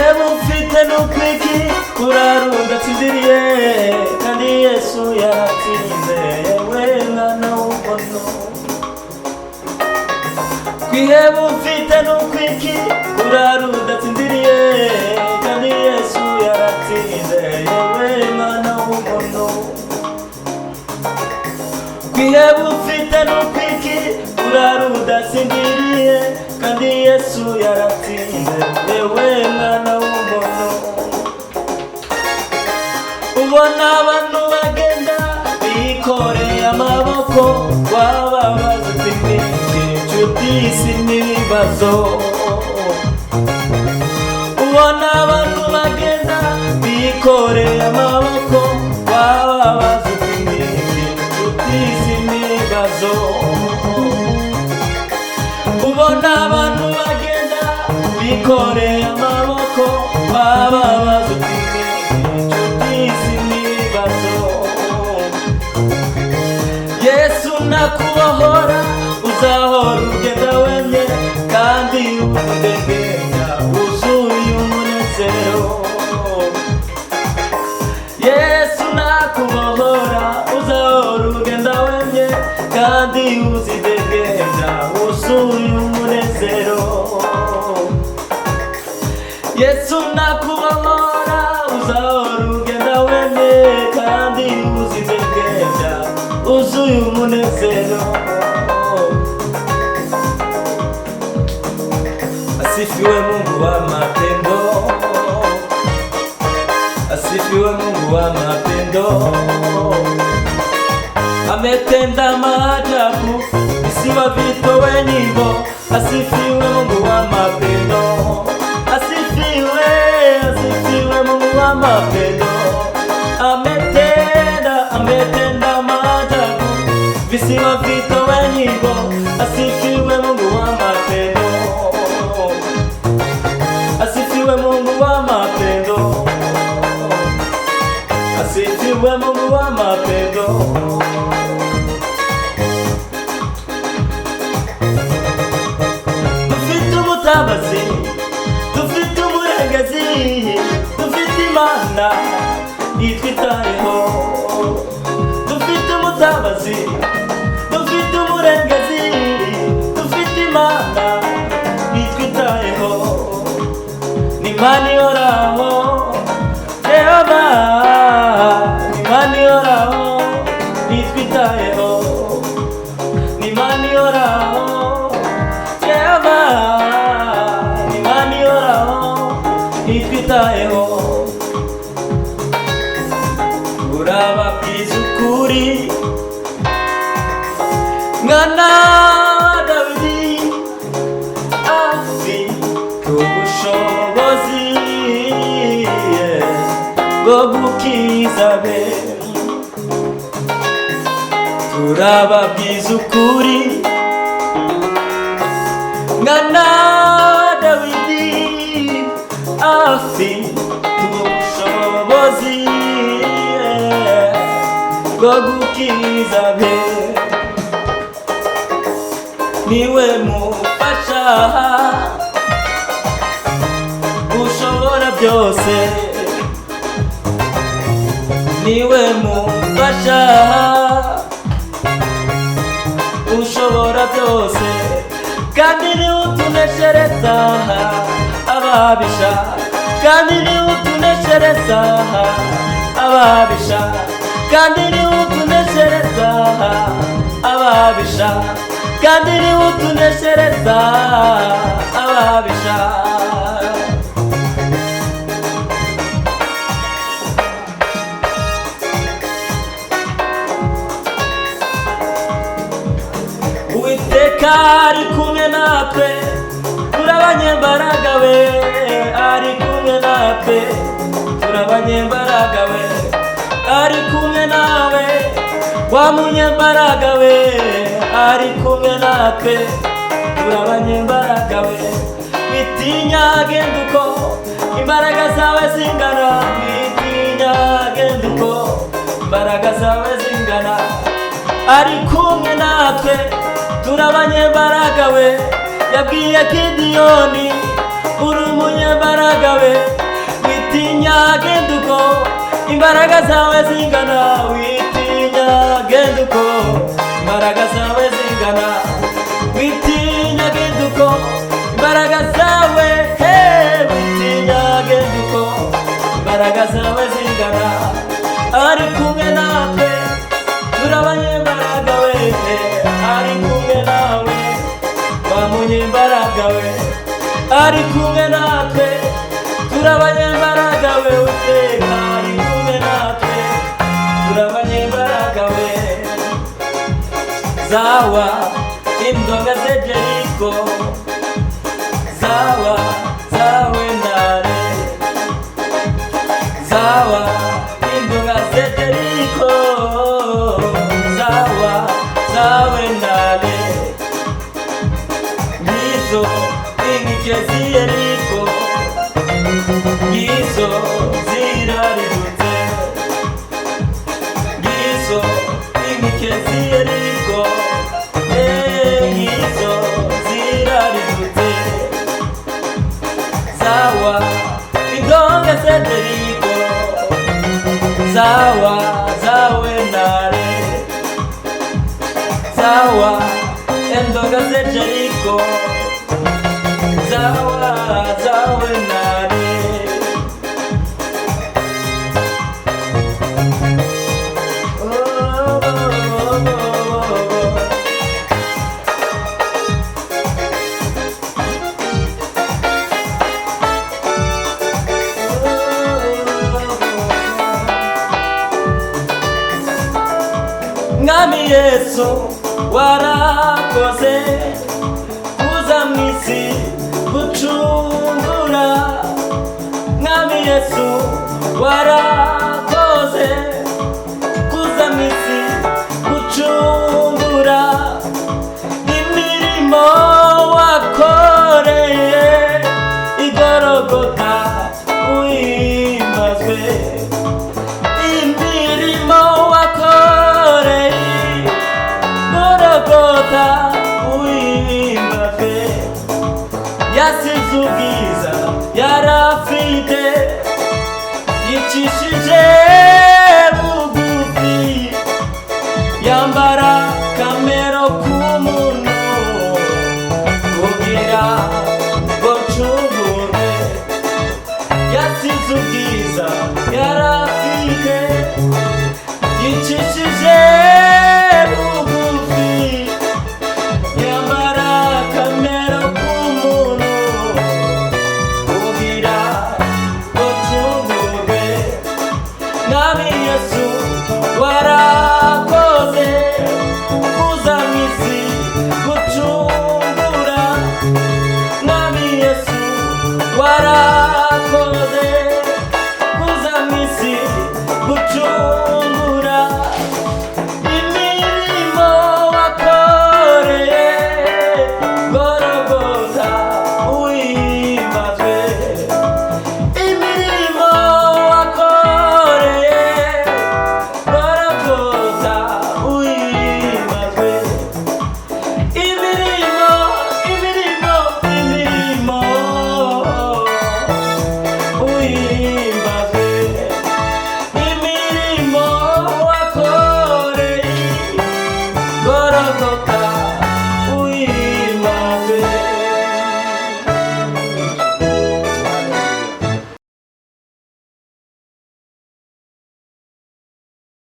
kwiheba ufite n'ukwiki kurarunda tsinziriye kandi Yesu yaratsinze yewe mwana w'umuntu kwiheba ufite n'ukwiki kurarunda tsinziriye kandi Yesu yaratsinze yewe mwana w'umuntu kwiheba ufite n'ukwiki kurarunda tsinziriye kandi Yesu yaratsinze yewe mwana w'umuntu ubona abantu bagenda bikoreye amaboko wababaza iminsi inshuti isi n'ibibazo ubona abantu bagenda bikoreye amaboko wababaza iminsi inshuti isi n'ibibazo ubona abantu bagenda bikoreye amaboko bababaza inshuti z'imibazo Yesu nakubohora uzahora ugenda wemye kandi udegenya wuzuye umunezero Yesu nakubohora uzahora ugenda wemye kandi uzidegenya wuzuye umunezero Yesu nakubohora uzahora ugenda wemye kandi uzidegenya wuzuye umunezero Asifiwe Mungu wa mapendo Asifiwe Mungu wa mapendo ametenda maajabu isiwa vitowe nyimbo Asifiwe Mungu wa mapendo Asifiwe Mungu wa mapendo ametenda maajabu visiwa vitowe nyimbo Asifiwe Mungu wa mapendo Asifiwe Mungu wa mapendo Asifiwe Mungu wa mapendo Dufite umutabazi Dufite umurengezi Dufite Imana itwitayeho Dufite umutabazi Dufite umurengezi Dufite Imana itwitayeho Ni Imana ihoraho Yehova Ni Imana ihoraho itwitayeho Ni Imana ihoraho Yehova Ni Imana ihoraho itwitayeho urababwiza ukuri mwana wa Dawidi afite ubushobozi bwo gukiza be turababwiza ukuri mwana wa Dawidi afite ubushobozi bwo gukiza be niwe mufasha ushobora byose niwe mufasha ushobora byose kandi niwe utuneshereza ababisha kandi niwe utuneshereza ababisha kandi niwe utuneshereza ababisha kandi niwe utuneshereza ababisha Uwiteka ari kumwe natwe turabanyembaraga we ari kumwe natwe turabanyembaraga we ari kumwe nawe wa munyembaraga we ari kumwe natwe turabanyembaraga we witinya genda uko imbaraga zawe zingana witinya genda uko imbaraga zawe zingana ari kumwe natwe turabanyembaraga we yabwiye Gideyoni uri umunyembaraga we genda uko imbaraga zawe zingana, witinya genda uko imbaraga zawe zingana, witinya genda uko imbaraga zawe, witinya genda uko imbaraga zawe zingana. Ari kumwe natwe turabanyembaraga we, ari kumwe nawe bamunyembaraga we, ari kumwe natwe turabanyembaraga we, uteka ari kumwe natwe turabanyembaraga we. Zawa indoga ze Jeriko, zawa zawe nare, zawa indoga ze Jeriko, zawa zawe nare. Ngizo inkike zi Yeriko, ngizo ziraridutse, ngizo inkike zi Yeriko, ngizo ziraridutse. Zawa indonga ze Jeriko, zawa zawe nare, zawa indonga ze Jeriko, zawa zawe nare. Mwami Yesu warakoze kuza mwisi gucungura, Mwami Yesu warakoze kuza mwisi gucungura. Imirimo wakoreye igorogota uhimbazwe, imirimo wakoreye igorogota uhimbazwe. Yasize ubwiza yarafite, yicishije bugufi, yambara kamero k'umuntu kugira ngo ncungurwe. Yasize ubwiza yarafite, yicishije bugufi,